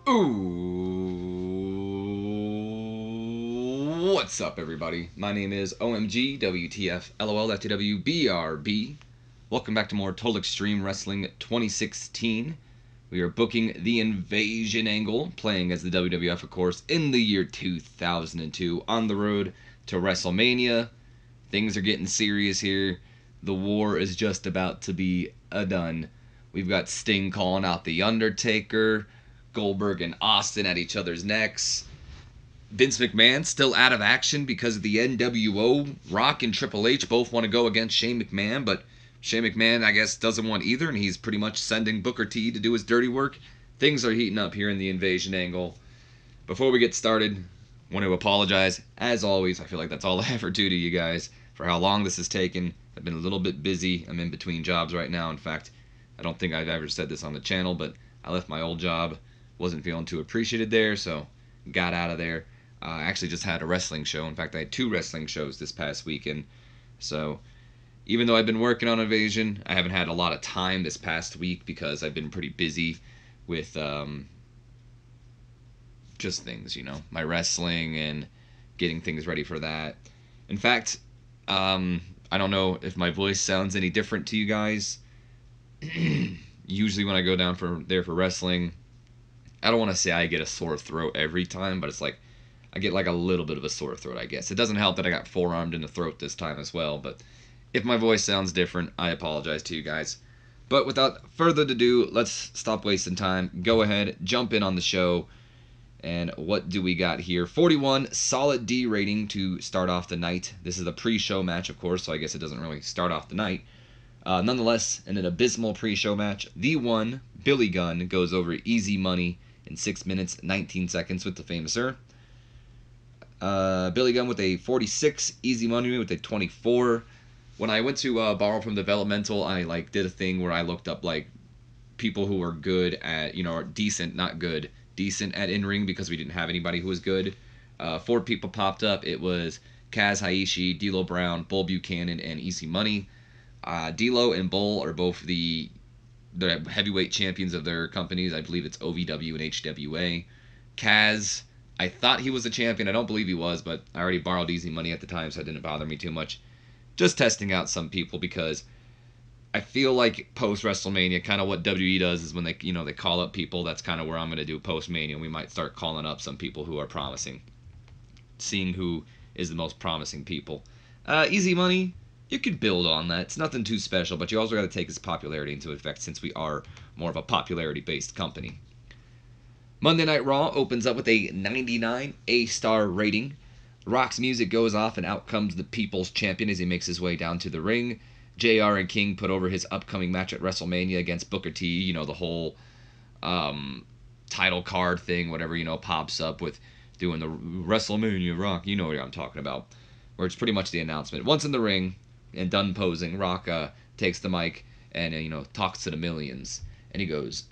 Ooh, what's up, everybody? My name is OMG WTF LOL TEW BRB. Welcome back to more Total Extreme Wrestling 2016. We are booking the Invasion angle, playing as the WWF, of course, in the year 2002, on the road to WrestleMania. Things are getting serious here. The war is just about to be done. We've got Sting calling out The Undertaker, Goldberg and Austin at each other's necks. Vince McMahon still out of action because of the NWO. Rock and Triple H both want to go against Shane McMahon, but Shane McMahon, I guess, doesn't want either, and he's pretty much sending Booker T to do his dirty work. Things are heating up here in the Invasion angle. Before we get started, I want to apologize. As always, I feel like that's all I ever do to you guys for how long this has taken. I've been a little bit busy. I'm in between jobs right now. In fact, I don't think I've ever said this on the channel, but I left my old job. Wasn't feeling too appreciated there, so got out of there. I actually just had a wrestling show. In fact, I had 2 wrestling shows this past weekend. So even though I've been working on Invasion, I haven't had a lot of time this past week because I've been pretty busy with just things, you know, my wrestling and getting things ready for that. In fact, I don't know if my voice sounds any different to you guys. Usually when I go down for wrestling, I don't want to say I get a sore throat every time, but it's like I get like a little bit of a sore throat, I guess. It doesn't help that I got forearmed in the throat this time as well, but if my voice sounds different, I apologize to you guys. But without further ado, let's stop wasting time. Go ahead, jump in on the show. And what do we got here? 41 solid D rating to start off the night. This is a pre-show match, of course, so I guess it doesn't really start off the night. Nonetheless, in an abysmal pre-show match, the one, Billy Gunn, goes over easy money in 6 minutes, 19 seconds with the Famouser. Billy Gunn with a 46, Easy Money with a 24. When I went to borrow from Developmental, I did a thing where I looked up people who were good at, or decent, not good, decent at in-ring because we didn't have anybody who was good. 4 people popped up. It was Kaz Haishi, D'Lo Brown, Bull Buchanan, and Easy Money. D'Lo and Bull are both the heavyweight champions of their companies. I believe it's OVW and HWA. Kaz, I thought he was a champion. I don't believe he was, but I already borrowed Easy Money at the time, so it didn't bother me too much. Just testing out some people because I feel like post-WrestleMania, kind of what WWE does is when they call up people, that's kind of where I'm going to do post-Mania. We might start calling up some people who are promising, seeing who is the most promising people. Easy Money, you could build on that. It's nothing too special, but you also got to take his popularity into effect since we are more of a popularity-based company. Monday Night Raw opens up with a 99 A-star rating. Rock's music goes off, and out comes the People's Champion as he makes his way down to the ring. JR and King put over his upcoming match at WrestleMania against Booker T. The whole title card thing, whatever, pops up with doing the WrestleMania Rock. You know what I'm talking about. Where it's pretty much the announcement. Once in the ring and done posing, Rock takes the mic and, talks to the millions. And he goes,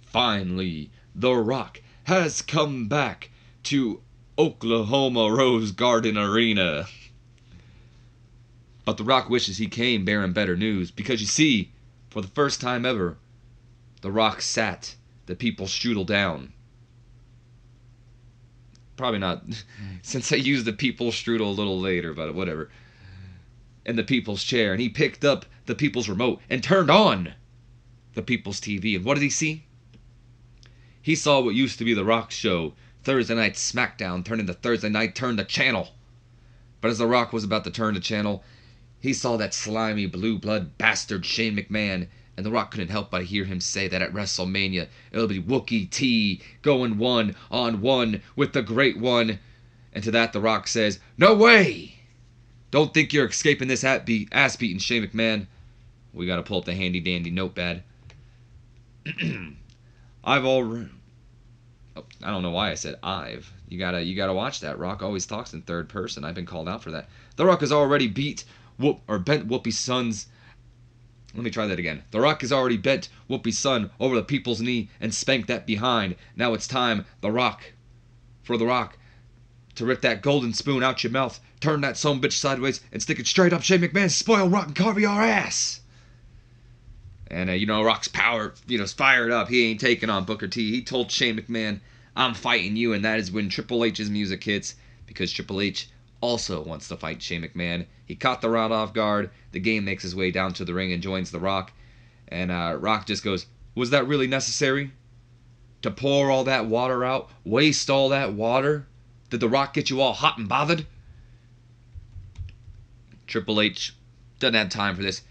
"Finally, The Rock has come back to Oklahoma Rose Garden Arena. But The Rock wishes he came bearing better news, because you see, for the first time ever, The Rock sat the people's strudel down." Probably not, since I used the people's strudel a little later, but whatever. "In the people's chair, and he picked up the people's remote and turned on the people's TV. And what did he see? He saw what used to be The Rock's show, Thursday Night SmackDown, turned into Thursday Night Turn the Channel. But as The Rock was about to turn the channel, he saw that slimy blue blood bastard Shane McMahon, and The Rock couldn't help but hear him say that at WrestleMania it'll be Wookie T going 1-on-1 with the Great One. And to that The Rock says, "No way! Don't think you're escaping this ass-beating Shane McMahon." We gotta pull up the handy-dandy notepad. I don't know why I said I've. You gotta watch that. Rock always talks in third person. I've been called out for that. The Rock has already bent Whoopi's son's. Let me try that again. The Rock has already bent Whoopi's son over the people's knee and spanked that behind. Now it's time for The Rock to rip that golden spoon out your mouth, turn that son bitch sideways, and stick it straight up Shane McMahon's spoiled rotten caviar ass. And, Rock's power, is fired up. He ain't taking on Booker T. He told Shane McMahon, I'm fighting you. And that is when Triple H's music hits, because Triple H also wants to fight Shane McMahon. He caught the Rock off guard. The game makes his way down to the ring and joins The Rock. And Rock just goes, was that really necessary? To pour all that water out? Waste all that water? Did The Rock get you all hot and bothered? Triple H doesn't have time for this.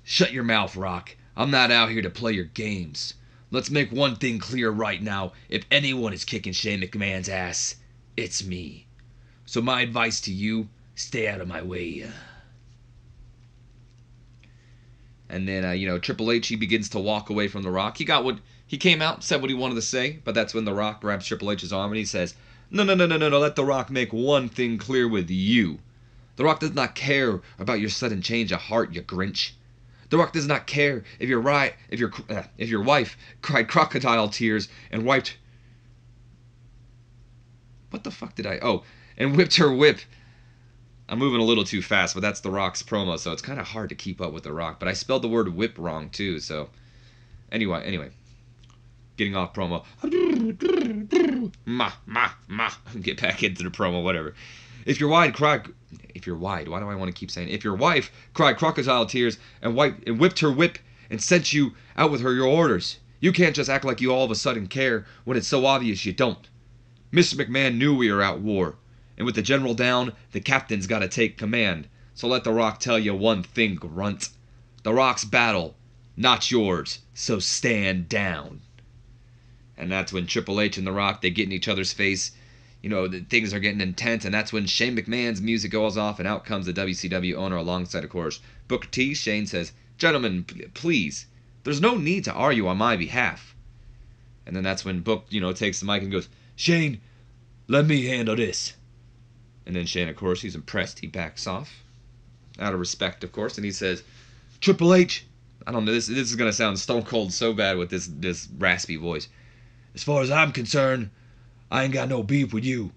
Shut your mouth, Rock. I'm not out here to play your games. Let's make one thing clear right now. If anyone is kicking Shane McMahon's ass, it's me. So my advice to you, stay out of my way. And then, Triple H, he begins to walk away from The Rock. He came out, said what he wanted to say, but that's when The Rock grabs Triple H's arm and he says, No, let The Rock make one thing clear with you. The Rock does not care about your sudden change of heart, you Grinch. The Rock does not care if your wife cried crocodile tears and wiped... What the fuck did I... Oh, and whipped her whip. I'm moving a little too fast, but that's The Rock's promo, so it's kind of hard to keep up with The Rock. But I spelled the word whip wrong, too, so... Anyway. Getting off promo. Get back into the promo, whatever. If your wife cried crocodile tears and whipped her whip and sent you out with your orders, you can't just act like you all of a sudden care when it's so obvious you don't. Mr. McMahon knew we were at war, and with the general down, the captain's got to take command. So let The Rock tell you one thing, grunt. The Rock's battle, not yours, so stand down. And that's when Triple H and The Rock, they get in each other's face. Things are getting intense, and that's when Shane McMahon's music goes off, and out comes the WCW owner alongside, of course, Booker T. Shane says, gentlemen, please, there's no need to argue on my behalf. And then that's when Book, takes the mic and goes, Shane, let me handle this. And then Shane, of course, he's impressed. He backs off, out of respect, of course, and he says, Triple H, I don't know, this is going to sound stone cold so bad with this raspy voice. As far as I'm concerned, I ain't got no beef with you,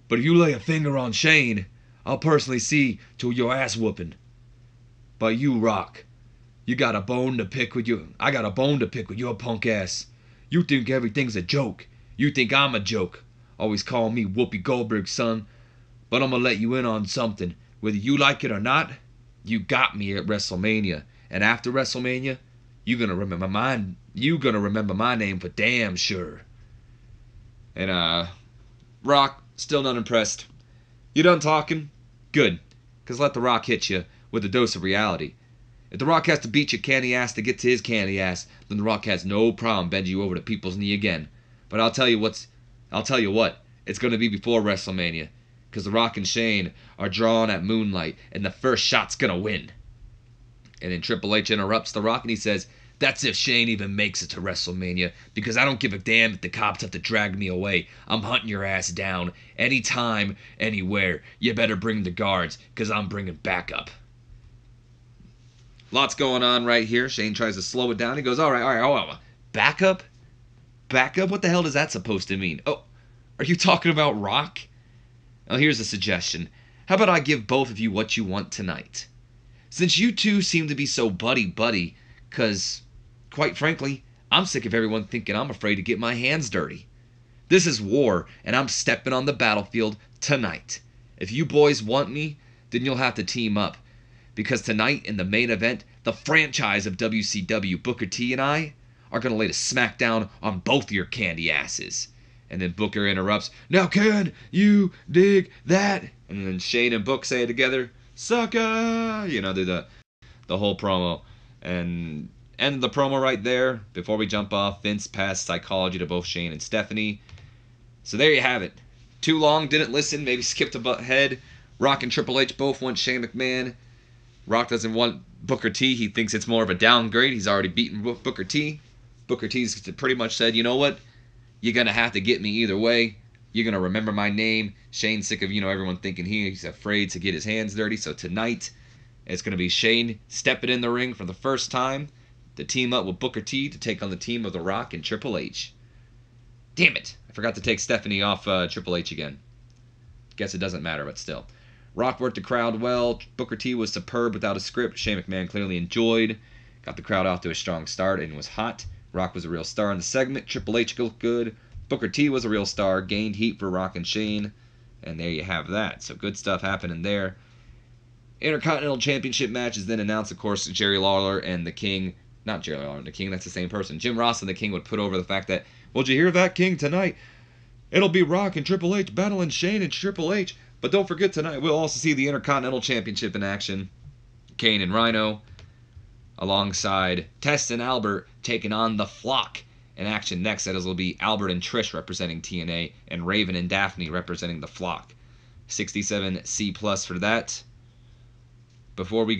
but if you lay a finger on Shane, I'll personally see to your ass whooping. But you, Rock, you got a bone to pick with you. I got a bone to pick with your punk ass. You think everything's a joke. You think I'm a joke. Always call me Whoopi Goldberg, son. But I'm gonna let you in on something. Whether you like it or not, you got me at WrestleMania. And after WrestleMania, you're gonna remember my name for damn sure. And Rock, still not impressed. You done talking? Good. Because let The Rock hit you with a dose of reality. If The Rock has to beat your candy ass to get to his candy ass, then The Rock has no problem bending you over to people's knee again. But I'll tell you what, it's going to be before WrestleMania. Because The Rock and Shane are drawn at Moonlight, and the first shot's going to win. And then Triple H interrupts The Rock and he says, that's if Shane even makes it to WrestleMania, because I don't give a damn if the cops have to drag me away. I'm hunting your ass down anytime, anywhere. You better bring the guards, because I'm bringing backup. Lots going on right here. Shane tries to slow it down. He goes, all right, hold on. Backup? Backup? What the hell is that supposed to mean? Oh, are you talking about Rock? Well, here's a suggestion. How about I give both of you what you want tonight? Since you two seem to be so buddy-buddy, because, quite frankly, I'm sick of everyone thinking I'm afraid to get my hands dirty. This is war, and I'm stepping on the battlefield tonight. If you boys want me, then you'll have to team up. Because tonight, in the main event, the franchise of WCW, Booker T and I, are going to lay the smackdown on both your candy asses. And then Booker interrupts, now can you dig that? And then Shane and Book say it together, sucker! Do the whole promo. And end the promo right there. Before we jump off, Vince passed psychology to both Shane and Stephanie. So there you have it. Too long, didn't listen, maybe skipped ahead. Rock and Triple H both want Shane McMahon. Rock doesn't want Booker T. He thinks it's more of a downgrade. He's already beaten Booker T. Booker T's pretty much said, you know what? You're going to have to get me either way. You're going to remember my name. Shane's sick of, everyone thinking he's afraid to get his hands dirty. So tonight, it's going to be Shane stepping in the ring for the first time to team up with Booker T to take on the team of The Rock and Triple H. Damn it. I forgot to take Stephanie off Triple H again. Guess it doesn't matter, but still. Rock worked the crowd well. Booker T was superb without a script. Shane McMahon clearly enjoyed got the crowd off to a strong start and was hot. Rock was a real star in the segment. Triple H looked good. Booker T was a real star, gained heat for Rock and Shane, and there you have that. So good stuff happening there. Intercontinental Championship match is then announced, of course, Jerry Lawler and the King. Not Jerry Lawler and the King, that's the same person. Jim Ross and the King would put over the fact that, well, did you hear that, King? Tonight, it'll be Rock and Triple H battling Shane and Triple H. But don't forget, tonight we'll also see the Intercontinental Championship in action. Kane and Rhino, alongside Test and Albert, taking on the Flock. In action next, that will be Albert and Trish representing TNA, and Raven and Daphne representing the Flock. 67C+ for that. Before we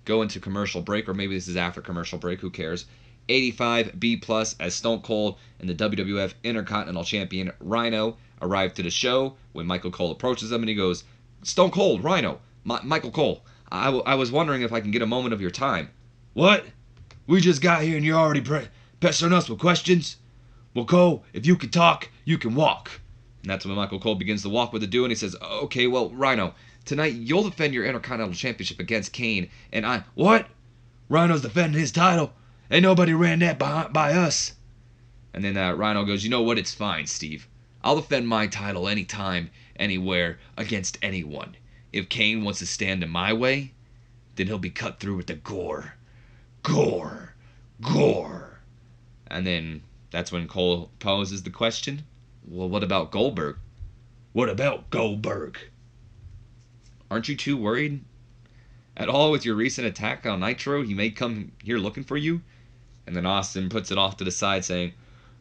go into commercial break, or maybe this is after commercial break, who cares? 85B+ as Stone Cold and the WWF Intercontinental Champion Rhino arrive to the show when Michael Cole approaches them and he goes, "Stone Cold, Rhino, Michael Cole, I was wondering if I can get a moment of your time." "What? We just got here and you're already pestering us with questions? Well, Cole, if you can talk, you can walk." And that's when Michael Cole begins to walk with the dude and he says, "Okay, well, Rhino, tonight you'll defend your Intercontinental Championship against Kane, and I..." "What? Rhino's defending his title? Ain't nobody ran that by us." And then Rhino goes, "You know what? It's fine, Steve. I'll defend my title anytime, anywhere, against anyone. If Kane wants to stand in my way, then he'll be cut through with the gore. Gore. Gore." And then that's when Cole poses the question, "Well, what about Goldberg?" "What about Goldberg? Aren't you too worried at all with your recent attack on Nitro? He may come here looking for you." And then Austin puts it off to the side saying,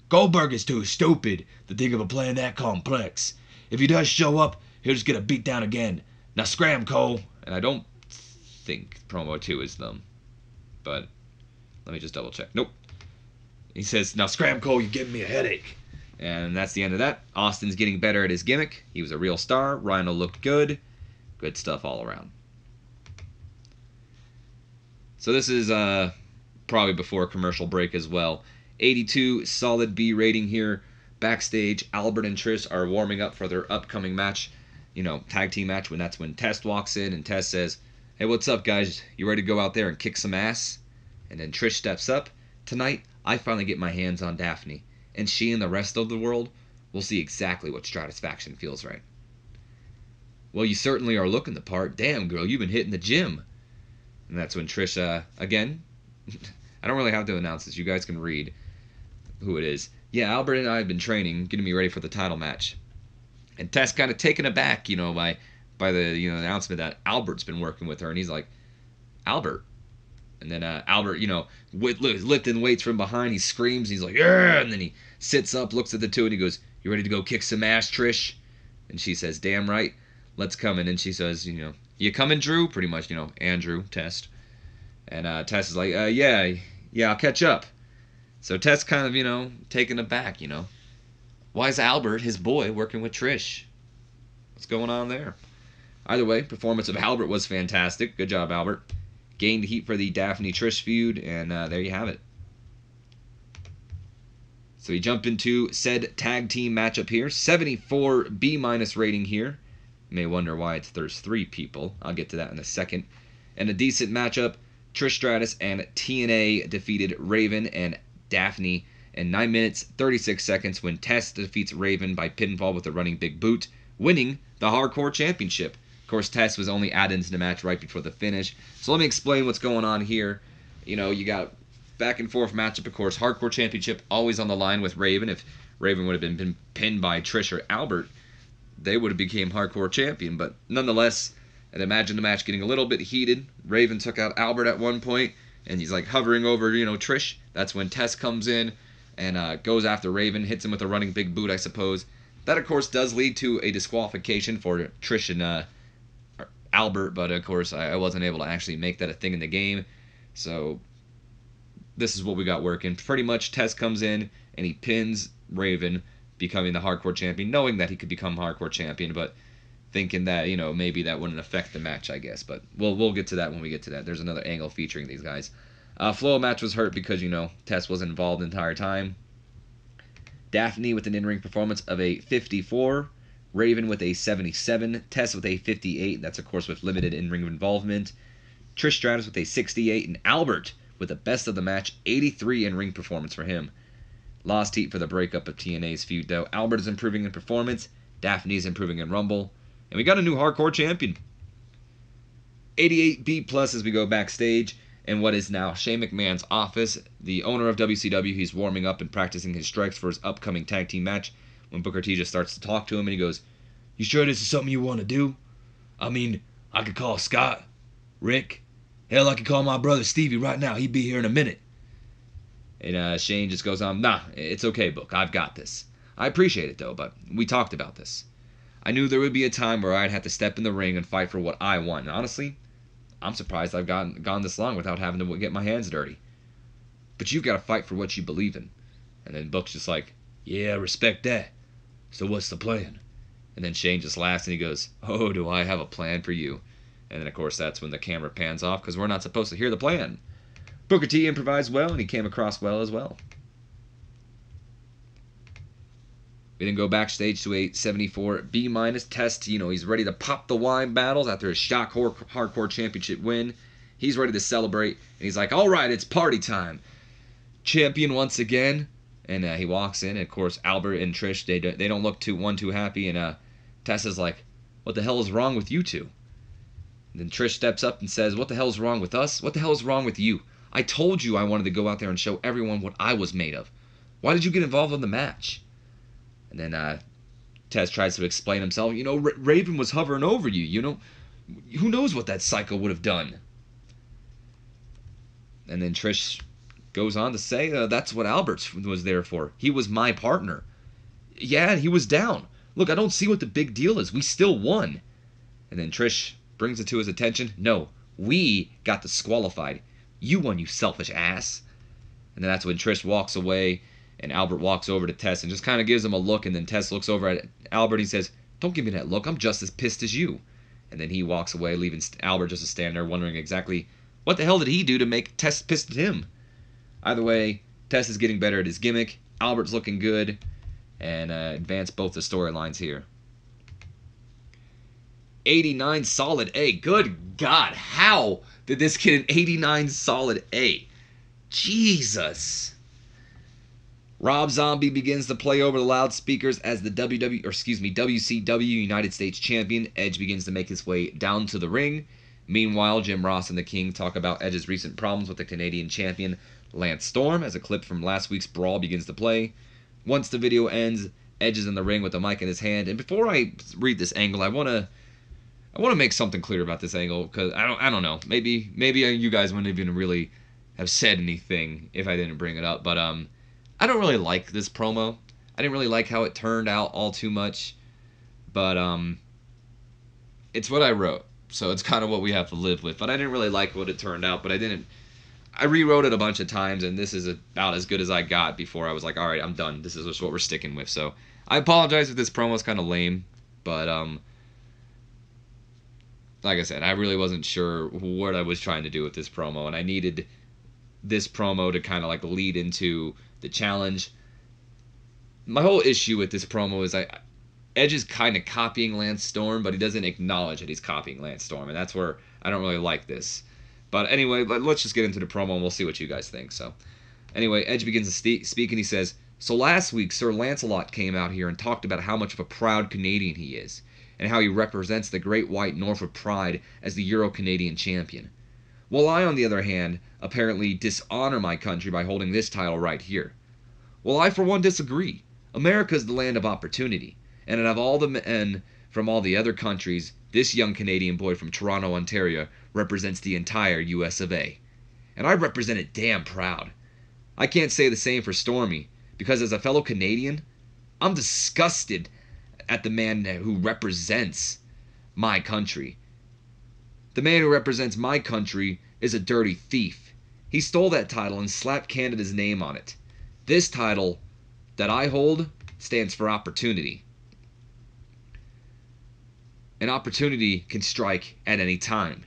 "Goldberg is too stupid to think of a plan that complex. If he does show up, he'll just get a beat down again. Now scram, Cole." And I don't think promo 2 is them, but let me just double check. Nope. He says, "Now scram, Cole, you're giving me a headache." And that's the end of that. Austin's getting better at his gimmick. He was a real star. Rhino looked good. Good stuff all around. So this is probably before commercial break as well. 82 solid B rating here. Backstage, Albert and Trish are warming up for their upcoming match. Tag team match. That's when Test walks in and Test says, "Hey, what's up, guys? You ready to go out there and kick some ass?" And then Trish steps up. "Tonight, I finally get my hands on Daphne, and she and the rest of the world will see exactly what Stratisfaction feels right." "Well, you certainly are looking the part. Damn, girl, you've been hitting the gym." And that's when Trish, again, I don't really have to announce this. You guys can read who it is. "Yeah, Albert and I have been training, getting me ready for the title match." And Tess kind of taken aback, by the announcement that Albert's been working with her, and he's like, "Albert?" And then Albert, lifting weights from behind, he screams, he's like, "Yeah!" And then he sits up, looks at the two, and he goes, "You ready to go kick some ass, Trish?" And she says, "Damn right, let's come." And then she says, "You coming, Drew?" Pretty much, Andrew, Test. And Tess is like, yeah, I'll catch up." So Tess kind of, taken aback, Why is Albert, his boy, working with Trish? What's going on there? Either way, performance of Albert was fantastic. Good job, Albert. Gained heat for the Daphne-Trish feud, and there you have it. So we jump into said tag team matchup here. 74 B- rating here. You may wonder why there's 3 people. I'll get to that in a second. And a decent matchup. Trish Stratus and TNA defeated Raven and Daphne in 9 minutes, 36 seconds when Tess defeats Raven by pinfall with a running big boot, winning the Hardcore Championship. Of course, Tess was only added into the match right before the finish. So let me explain what's going on here. You got back and forth matchup, of course. Hardcore Championship always on the line with Raven. If Raven would have been pinned by Trish or Albert, they would have became Hardcore Champion. But nonetheless, I'd imagine the match getting a little bit heated. Raven took out Albert at one point, and he's like hovering over, Trish. That's when Tess comes in and goes after Raven, hits him with a running big boot, I suppose. That, of course, does lead to a disqualification for Trish and Albert, but, of course, I wasn't able to actually make that a thing in the game. So this is what we got working. Pretty much Tess comes in, and he pins Raven, becoming the Hardcore Champion, knowing that he could become Hardcore Champion, but thinking that, maybe that wouldn't affect the match, I guess. But we'll get to that when we get to that. There's another angle featuring these guys. Flow match was hurt because, Tess was involved the entire time. Daphne with an in-ring performance of a 54. Raven with a 77. Tess with a 58. That's, of course, with limited in-ring involvement. Trish Stratus with a 68, and Albert with the best of the match, 83 in-ring performance for him. Lost heat for the breakup of TNA's feud, though. Albert is improving in performance, Daphne is improving in Rumble, and we got a new hardcore champion. 88B plus as we go backstage in what is now Shane McMahon's office. The owner of WCW, he's warming up and practicing his strikes for his upcoming tag team match when Booker T just starts to talk to him, and he goes, "You sure this is something you want to do? I mean, I could call Scott, Rick, hell, I could call my brother Stevie right now. He'd be here in a minute." And Shane just goes on, "Nah, it's okay, Book. I've got this. I appreciate it, though, but we talked about this. I knew there would be a time where I'd have to step in the ring and fight for what I want. And honestly, I'm surprised I've gone this long without having to get my hands dirty. But you've got to fight for what you believe in." And then Book's just like, "Yeah, I respect that. So what's the plan?" And then Shane just laughs and he goes, "Oh, do I have a plan for you?" And then, of course, that's when the camera pans off because we're not supposed to hear the plan. Booker T improvised well, and he came across well as well. We then go backstage to a 74 B- test. You know, he's ready to pop the wine battles after his Shock Hardcore Championship win. He's ready to celebrate, and he's like, "All right, it's party time. Champion once again." And he walks in, and of course, Albert and Trish, they don't look too happy, and Tessa's like, "What the hell is wrong with you two?" And then Trish steps up and says, "What the hell is wrong with us? What the hell is wrong with you? I told you I wanted to go out there and show everyone what I was made of. Why did you get involved in the match?" And then Tess tries to explain himself. "You know, Raven was hovering over you. You know, who knows what that psycho would have done?" And then Trish goes on to say, "That's what Albert was there for. He was my partner. Yeah, he was down. Look, I don't see what the big deal is. We still won." And then Trish brings it to his attention. "No, we got disqualified. You won, you selfish ass." And then that's when Trish walks away, and Albert walks over to Tess and just kind of gives him a look, and then Tess looks over at Albert and he says, "Don't give me that look. I'm just as pissed as you." And then he walks away, leaving Albert just to stand there wondering exactly what the hell did he do to make Tess pissed at him. Either way, Tess is getting better at his gimmick, Albert's looking good, and advance both the storylines here. 89 solid A. Good God, how did this get an 89 solid A? Jesus. Rob Zombie begins to play over the loudspeakers as the WCW United States Champion. Edge begins to make his way down to the ring. Meanwhile, Jim Ross and the King talk about Edge's recent problems with the Canadian Champion, Lance Storm, as a clip from last week's Brawl begins to play. Once the video ends, Edge is in the ring with the mic in his hand. And before I read this angle, I want to make something clear about this angle, because I don't know. Maybe you guys wouldn't even really have said anything if I didn't bring it up. But I don't really like this promo. I didn't really like how it turned out all too much. But it's what I wrote, so it's kind of what we have to live with. But I didn't really like what it turned out. But I rewrote it a bunch of times, and this is about as good as I got before I was like, all right, I'm done. This is just what we're sticking with. So I apologize if this promo is kind of lame, but like I said, I really wasn't sure what I was trying to do with this promo, and I needed this promo to kind of like lead into the challenge. My whole issue with this promo is Edge is kind of copying Lance Storm, but he doesn't acknowledge that he's copying Lance Storm, and that's where I don't really like this. But anyway, let's just get into the promo, and we'll see what you guys think. So anyway, Edge begins to speak, and he says, "So last week, Sir Lancelot came out here and talked about how much of a proud Canadian he is, and how he represents the Great White North with pride as the Euro-Canadian champion. While I, on the other hand, apparently dishonor my country by holding this title right here. Well, I for one disagree. America is the land of opportunity, and out of all the men from all the other countries, this young Canadian boy from Toronto, Ontario, represents the entire US of A. And I represent it damn proud. I can't say the same for Stormy, because as a fellow Canadian, I'm disgusted at the man who represents my country. The man who represents my country is a dirty thief. He stole that title and slapped Canada's name on it. This title that I hold stands for opportunity. An opportunity can strike at any time.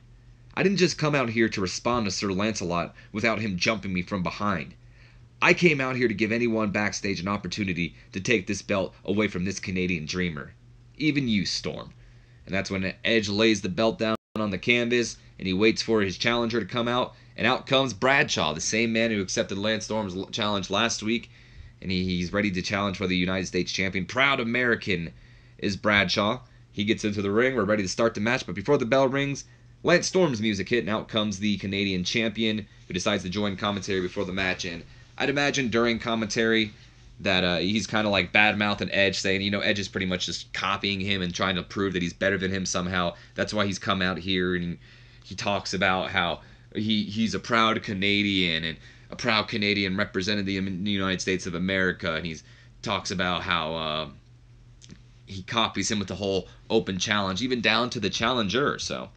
I didn't just come out here to respond to Sir Lancelot without him jumping me from behind. I came out here to give anyone backstage an opportunity to take this belt away from this Canadian dreamer. Even you, Storm." And that's when Edge lays the belt down. on the canvas, and he waits for his challenger to come out, and out comes Bradshaw, the same man who accepted Lance Storm's challenge last week, and he's ready to challenge for the United States champion. Proud American is Bradshaw. He gets into the ring. We're ready to start the match, but before the bell rings, Lance Storm's music hit, and out comes the Canadian champion, who decides to join commentary before the match. And I'd imagine during commentary that he's kind of like bad-mouthing Edge, saying, you know, Edge is pretty much just copying him and trying to prove that he's better than him somehow. That's why he's come out here, and he talks about how he's a proud Canadian, and a proud Canadian represented the United States of America, and he talks about how he copies him with the whole open challenge, even down to the challenger. So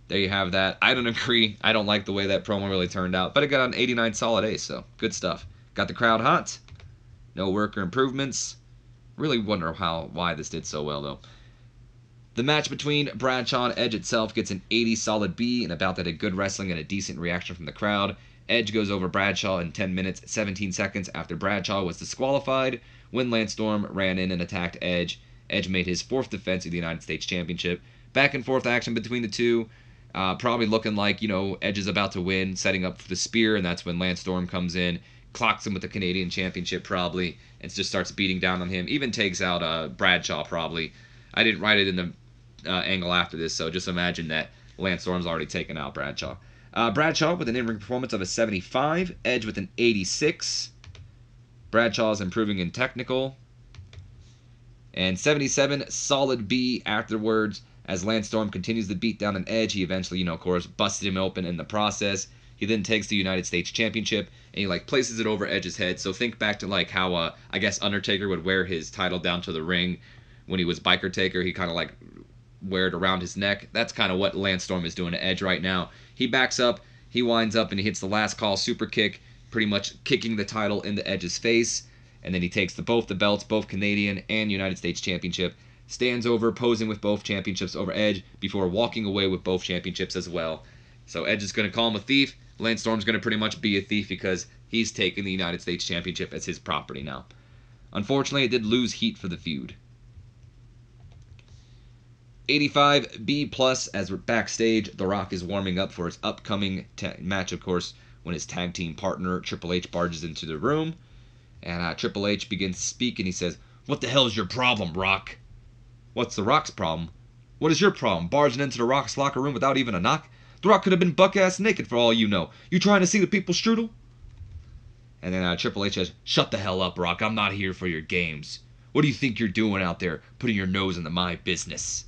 there you have that. I don't agree. I don't like the way that promo really turned out, but it got an 89 solid ace, so good stuff. Got the crowd hot. No worker improvements. Really wonder why this did so well, though. The match between Bradshaw and Edge itself gets an 80 solid B, and about that had good wrestling and a decent reaction from the crowd. Edge goes over Bradshaw in 10 minutes, 17 seconds after Bradshaw was disqualified when Lance Storm ran in and attacked Edge. Edge made his 4th defense of the United States Championship. Back and forth action between the two. Probably looking like, you know, Edge is about to win, setting up for the spear, and that's when Lance Storm comes in, clocks him with the Canadian Championship probably, and just starts beating down on him. Even takes out Bradshaw probably. I didn't write it in the angle after this, so just imagine that Lance Storm's already taken out Bradshaw. Bradshaw with an in-ring performance of a 75. Edge with an 86. Bradshaw's improving in technical. And 77 solid B afterwards. As Lance Storm continues to beat down an Edge, he eventually, you know, of course, busted him open in the process. He then takes the United States Championship, and he, like, places it over Edge's head. So think back to, like, how, I guess Undertaker would wear his title down to the ring when he was Biker Taker. He kind of, like, wear it around his neck. That's kind of what Lance Storm is doing to Edge right now. He backs up, he winds up, and he hits the last call super kick, pretty much kicking the title into Edge's face. And then he takes both the belts, both Canadian and United States Championship, stands over, posing with both championships over Edge before walking away with both championships as well. So Edge is going to call him a thief. Lance Storm's going to pretty much be a thief because he's taken the United States Championship as his property now. Unfortunately, it did lose heat for the feud. 85 B+, as we're backstage, The Rock is warming up for his upcoming match, of course, when his tag team partner, Triple H, barges into the room. And Triple H begins to speak, and he says, "What the hell is your problem, Rock?" "What's The Rock's problem?" "What is your problem, barging into The Rock's locker room without even a knock? The Rock could have been buck-ass naked for all you know. You trying to see the people's strudel?" And then Triple H says, "Shut the hell up, Rock. I'm not here for your games. What do you think you're doing out there, putting your nose into my business?"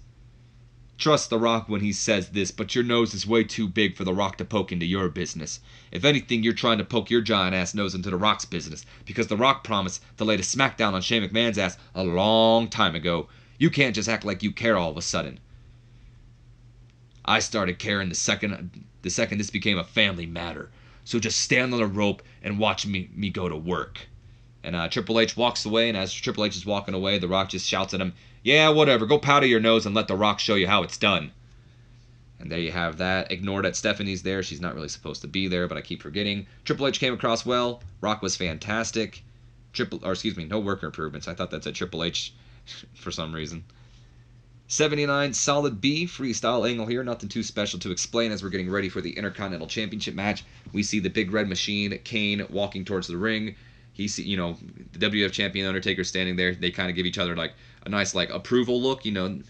Trust The Rock when he says this, but your nose is way too big for The Rock to poke into your business. If anything, you're trying to poke your giant-ass nose into The Rock's business, because The Rock promised to lay the smackdown on Shane McMahon's ass a long time ago. You can't just act like you care all of a sudden. I started caring the second this became a family matter. So just stand on the rope and watch me go to work. And Triple H walks away, and as Triple H is walking away, The Rock just shouts at him, "Yeah, whatever, go powder your nose and let The Rock show you how it's done." And there you have that. Ignore that Stephanie's there. She's not really supposed to be there, but I keep forgetting. Triple H came across well. Rock was fantastic. No worker improvements. I thought that said Triple H for some reason. 79 solid B, freestyle angle here. Nothing too special to explain as we're getting ready for the Intercontinental Championship match. We see the Big Red Machine, Kane, walking towards the ring. He see, you know, the WWF champion Undertaker standing there. They kind of give each other like a nice like approval look. You know,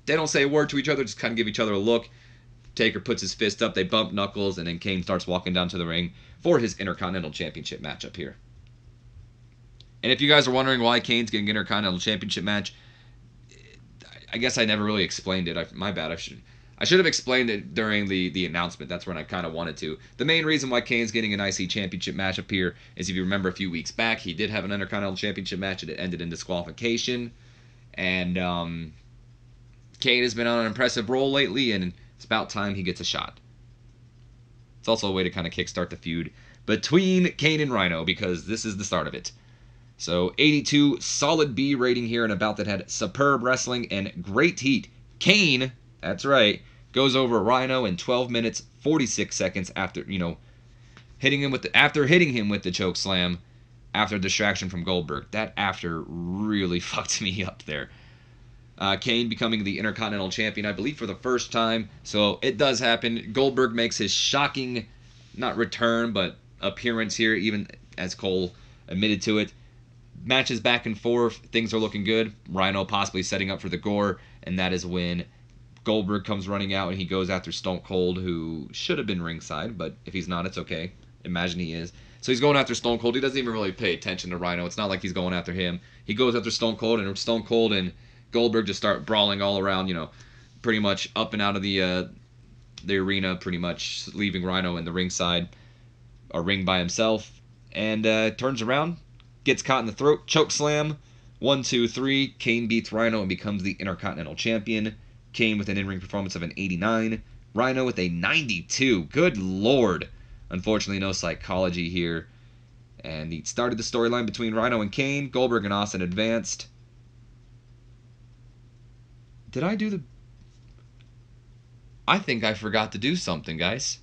they don't say a word to each other, just kind of give each other a look. Taker puts his fist up, they bump knuckles, and then Kane starts walking down to the ring for his Intercontinental Championship match up here. And if you guys are wondering why Kane's getting an Intercontinental Championship match, I guess I never really explained it. My bad. I should have explained it during the announcement. That's when I kind of wanted to. The main reason why Kane's getting an IC Championship match up here is, if you remember a few weeks back, he did have an Intercontinental Championship match, and it ended in disqualification. And Kane has been on an impressive roll lately, and it's about time he gets a shot. It's also a way to kind of kickstart the feud between Kane and Rhino, because this is the start of it. So 82 solid B rating here, and about that had superb wrestling and great heat. Kane, that's right, goes over Rhino in 12 minutes 46 seconds after hitting him with the choke slam after distraction from Goldberg. That after really fucked me up there. Kane becoming the Intercontinental Champion, I believe, for the first time. So it does happen. Goldberg makes his shocking, not return, but appearance here, even as Cole admitted to it. Matches back and forth. Things are looking good. Rhino possibly setting up for the Gore, and that is when Goldberg comes running out and he goes after Stone Cold, who should have been ringside, but if he's not, it's okay. Imagine he is. So he's going after Stone Cold. He doesn't even really pay attention to Rhino. It's not like he's going after him. He goes after Stone Cold, and Stone Cold and Goldberg just start brawling all around, pretty much up and out of the arena, pretty much leaving Rhino in the ringside, or ring by himself, and turns around, gets caught in the throat, choke slam, 1, 2, 3. Kane beats Rhino and becomes the Intercontinental Champion. Kane with an in-ring performance of an 89. Rhino with a 92. Good lord. Unfortunately, no psychology here. And he started the storyline between Rhino and Kane. Goldberg and Austin advanced. Did I do the... I think I forgot to do something, guys.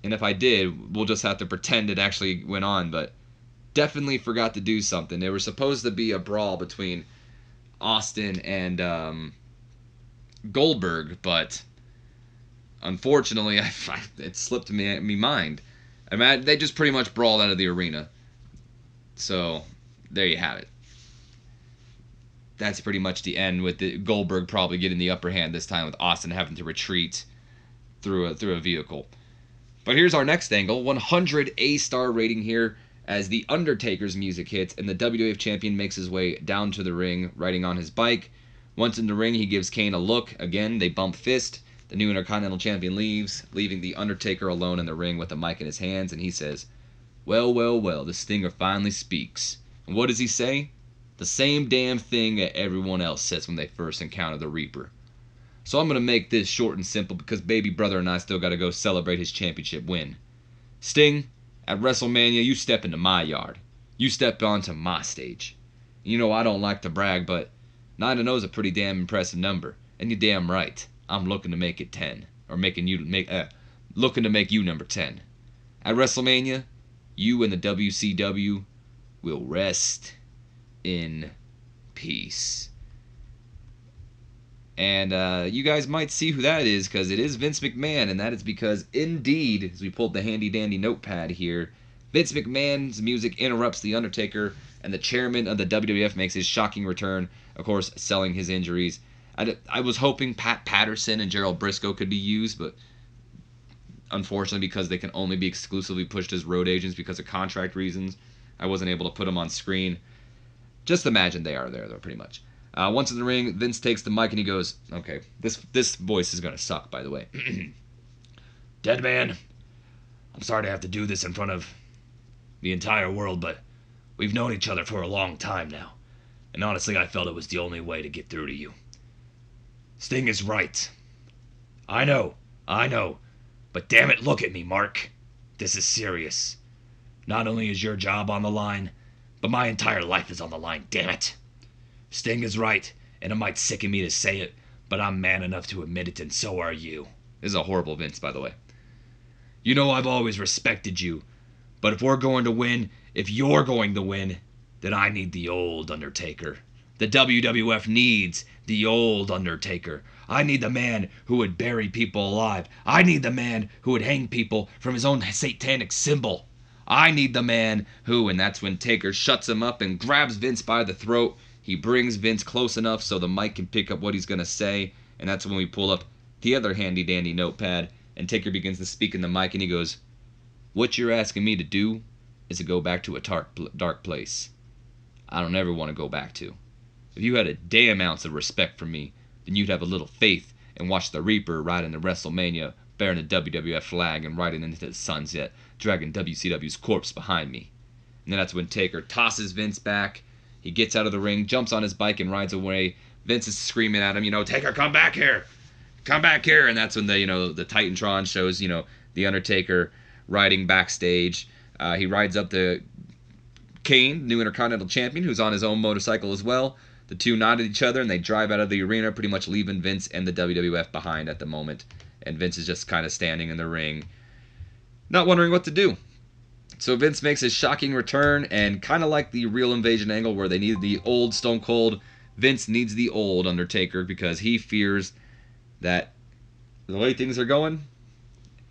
And if I did, we'll just have to pretend it actually went on, but definitely forgot to do something. There was supposed to be a brawl between Austin and Goldberg, but unfortunately, it slipped me mind. I mean, they just pretty much brawled out of the arena. So, there you have it. That's pretty much the end, with the Goldberg probably getting the upper hand this time, with Austin having to retreat through a vehicle. But here's our next angle. 100 A-star rating here as the Undertaker's music hits and the WWF Champion makes his way down to the ring, riding on his bike. Once in the ring, he gives Kane a look. Again, they bump fist. The new Intercontinental Champion leaves, leaving the Undertaker alone in the ring with a mic in his hands, and he says, "Well, well, well, the Stinger finally speaks." And what does he say? The same damn thing that everyone else says when they first encounter the Reaper. So I'm going to make this short and simple because baby brother and I still got to go celebrate his championship win. Sting, at WrestleMania, you step into my yard. You step onto my stage. You know I don't like to brag, but 9-0 is a pretty damn impressive number. And you're damn right. I'm looking to make it 10. Or looking to make you number 10. At WrestleMania, you and the WCW will rest in peace. And you guys might see who that is, because it is Vince McMahon, and that is because, indeed, as we pulled the handy-dandy notepad here, Vince McMahon's music interrupts The Undertaker, and the chairman of the WWF makes his shocking return, of course, selling his injuries. I was hoping Pat Patterson and Gerald Briscoe could be used, but unfortunately, because they can only be exclusively pushed as road agents because of contract reasons, I wasn't able to put them on screen. Just imagine they are there, though, pretty much. Once in the ring, Vince takes the mic and he goes, okay, this voice is going to suck, by the way. "Dead man, I'm sorry to have to do this in front of the entire world, but we've known each other for a long time now. And honestly, I felt it was the only way to get through to you. Sting is right. I know. But damn it, look at me, Mark. This is serious. Not only is your job on the line, but my entire life is on the line, damn it. Sting is right, and it might sicken me to say it, but I'm man enough to admit it, and so are you." This is a horrible Vince, by the way. "You know I've always respected you, but if you're going to win, then I need the old Undertaker. The WWF needs the old Undertaker. I need the man who would bury people alive. I need the man who would hang people from his own satanic symbol. I need the man who," and that's when Taker shuts him up and grabs Vince by the throat. He brings Vince close enough so the mic can pick up what he's going to say, and that's when we pull up the other handy-dandy notepad, and Taker begins to speak in the mic, and he goes, "What you're asking me to do is to go back to a dark place I don't ever want to go back to. If you had a damn ounce of respect for me, then you'd have a little faith and watch the Reaper ride into WrestleMania bearing the WWF flag and riding into the sunset, dragging WCW's corpse behind me." And then that's when Taker tosses Vince back. He gets out of the ring, jumps on his bike, and rides away. Vince is screaming at him, "Taker, come back here! Come back here!" And that's when the Titantron shows, the Undertaker riding backstage. He rides up to Kane, new Intercontinental Champion, who's on his own motorcycle as well. The two nod at each other, and they drive out of the arena, pretty much leaving Vince and the WWF behind at the moment. And Vince is just kind of standing in the ring, not wondering what to do. So Vince makes his shocking return, and kind of like the real invasion angle where they needed the old Stone Cold, Vince needs the old Undertaker because he fears that the way things are going,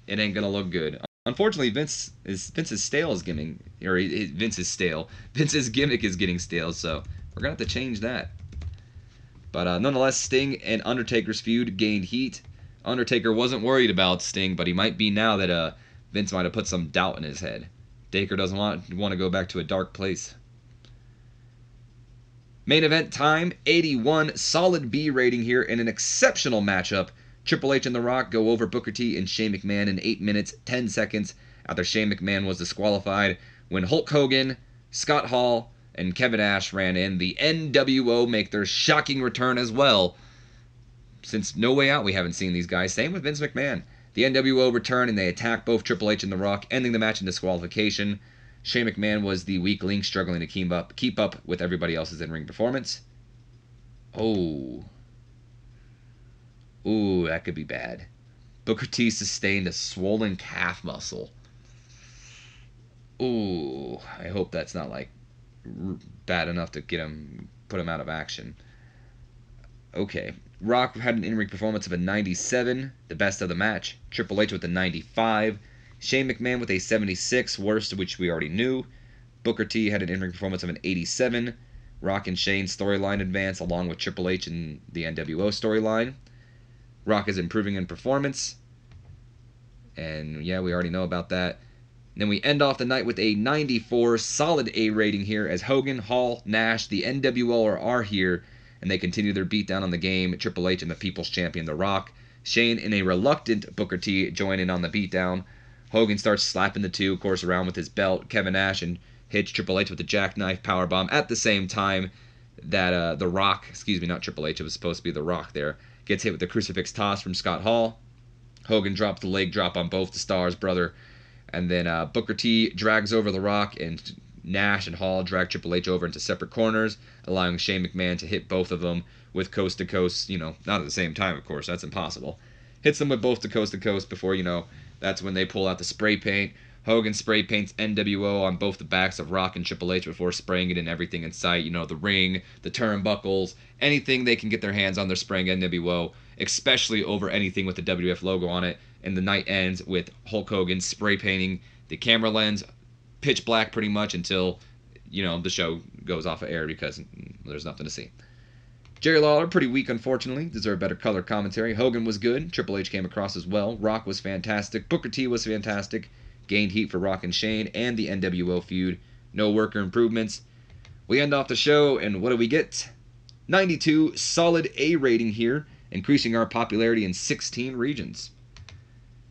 it ain't gonna look good. Unfortunately, Vince's stale is getting, or Vince's stale. Vince's gimmick is getting stale, so we're gonna have to change that. But nonetheless, Sting and Undertaker's feud gained heat. Undertaker wasn't worried about Sting, but he might be now that Vince might have put some doubt in his head. Taker doesn't want to go back to a dark place. Main event time, 81, solid B rating here in an exceptional matchup. Triple H and The Rock go over Booker T and Shane McMahon in 8 minutes, 10 seconds after Shane McMahon was disqualified. When Hulk Hogan, Scott Hall, and Kevin Nash ran in, the NWO make their shocking return as well. Since No Way Out, we haven't seen these guys. Same with Vince McMahon. The NWO return and they attack both Triple H and The Rock, ending the match in disqualification. Shane McMahon was the weak link, struggling to keep up with everybody else's in-ring performance. Oh. Ooh, that could be bad. Booker T sustained a swollen calf muscle. Ooh, I hope that's not like bad enough to put him out of action. Okay. Rock had an in-ring performance of a 97, the best of the match. Triple H with a 95. Shane McMahon with a 76, worst of which we already knew. Booker T had an in-ring performance of an 87. Rock and Shane's storyline advance along with Triple H and the NWO storyline. Rock is improving in performance. And yeah, we already know about that. And then we end off the night with a 94, solid A rating here as Hogan, Hall, Nash, the NWO are here. And they continue their beatdown on the game. Triple H and the People's Champion, The Rock. Shane and a reluctant Booker T join in on the beatdown. Hogan starts slapping the two, of course, around with his belt. Kevin Nash and hits Triple H with a jackknife powerbomb at the same time that The Rock, not Triple H, it was supposed to be The Rock there, gets hit with the crucifix toss from Scott Hall. Hogan drops the leg drop on both the Stars brother. And then Booker T drags over The Rock, and Nash and Hall drag Triple H over into separate corners, allowing Shane McMahon to hit both of them with coast to coast, not at the same time, of course, that's impossible. Hits them with both to coast before, that's when they pull out the spray paint. Hogan spray paints NWO on both the backs of Rock and Triple H before spraying it in everything in sight, the ring, the turnbuckles, anything they can get their hands on, they're spraying NWO, especially over anything with the WWF logo on it. And the night ends with Hulk Hogan spray painting the camera lens pitch black pretty much until, the show goes off of air because there's nothing to see. Jerry Lawler, pretty weak, unfortunately. Deserved better color commentary. Hogan was good. Triple H came across as well. Rock was fantastic. Booker T was fantastic. Gained heat for Rock and Shane and the NWO feud. No worker improvements. We end off the show, and what do we get? 92, solid A rating here, increasing our popularity in 16 regions.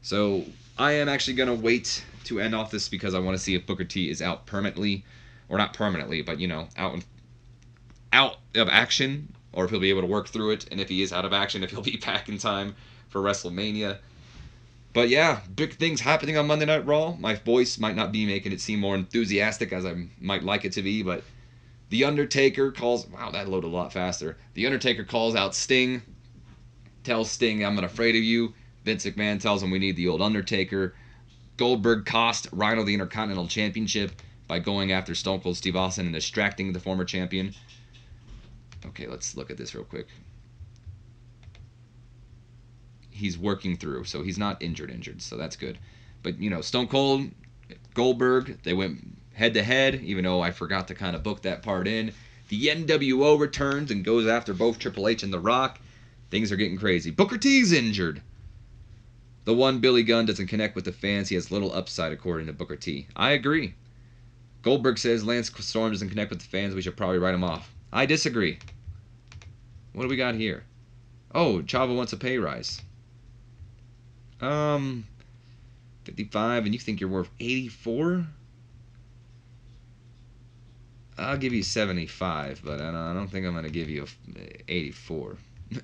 So I am actually going to wait to end off this because I want to see if Booker T is out permanently, or not permanently, but out of action, or if he'll be able to work through it, and if he is out of action, if he'll be back in time for WrestleMania. But yeah, big things happening on Monday Night Raw. My voice might not be making it seem more enthusiastic as I might like it to be, but The Undertaker calls... Wow, that loaded a lot faster. The Undertaker calls out Sting, tells Sting, "I'm not afraid of you." Vince McMahon tells him we need the old Undertaker. Goldberg cost Rhino the Intercontinental Championship by going after Stone Cold Steve Austin and distracting the former champion. Okay, let's look at this real quick. He's working through, so he's not injured, so that's good. But, Stone Cold, Goldberg, they went head-to-head, even though I forgot to kind of book that part in. The NWO returns and goes after both Triple H and The Rock. Things are getting crazy. Booker T's injured. The one Billy Gunn doesn't connect with the fans. He has little upside, according to Booker T. I agree. Goldberg says Lance Storm doesn't connect with the fans. We should probably write him off. I disagree. What do we got here? Oh, Chavo wants a pay rise. 55, and you think you're worth 84? I'll give you 75, but I don't think I'm going to give you 84. You're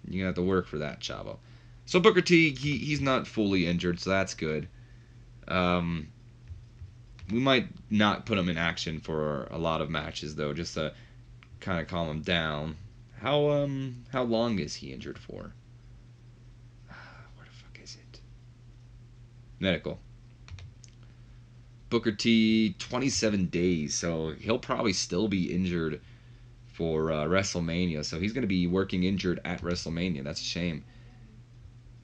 going to have to work for that, Chavo. So Booker T, he's not fully injured, so that's good. We might not put him in action for a lot of matches, though, just to kind of calm him down. How long is he injured for? Where the fuck is it? Medical. Booker T 27 days, so he'll probably still be injured for WrestleMania. So he's going to be working injured at WrestleMania. That's a shame.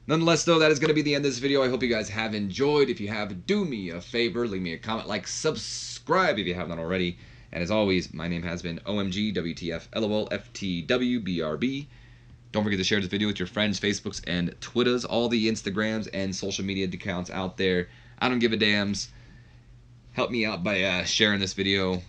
Nonetheless, though, that is going to be the end of this video. I hope you guys have enjoyed. If you have, do me a favor. Leave me a comment, like, subscribe if you have not already. And as always, my name has been OMG, WTF, LOL, FTW, BRB. Don't forget to share this video with your friends, Facebooks, and Twitters. All the Instagrams and social media accounts out there. I don't give a dams. Help me out by sharing this video.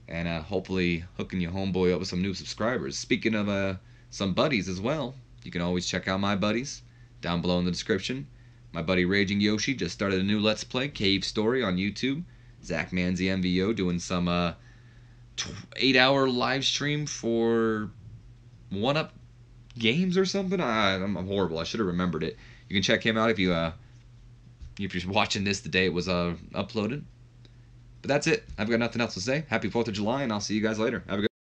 And hopefully hooking your homeboy up with some new subscribers. Speaking of some buddies as well, you can always check out my buddies down below in the description. My buddy Raging Yoshi just started a new Let's Play, Cave Story, on YouTube. ZachManziNVO doing some 8-hour live stream for 1UP games or something. I'm horrible. I should have remembered it. You can check him out if you're watching this the day it was uploaded. But that's it. I've got nothing else to say. Happy 4th of July, and I'll see you guys later. Have a good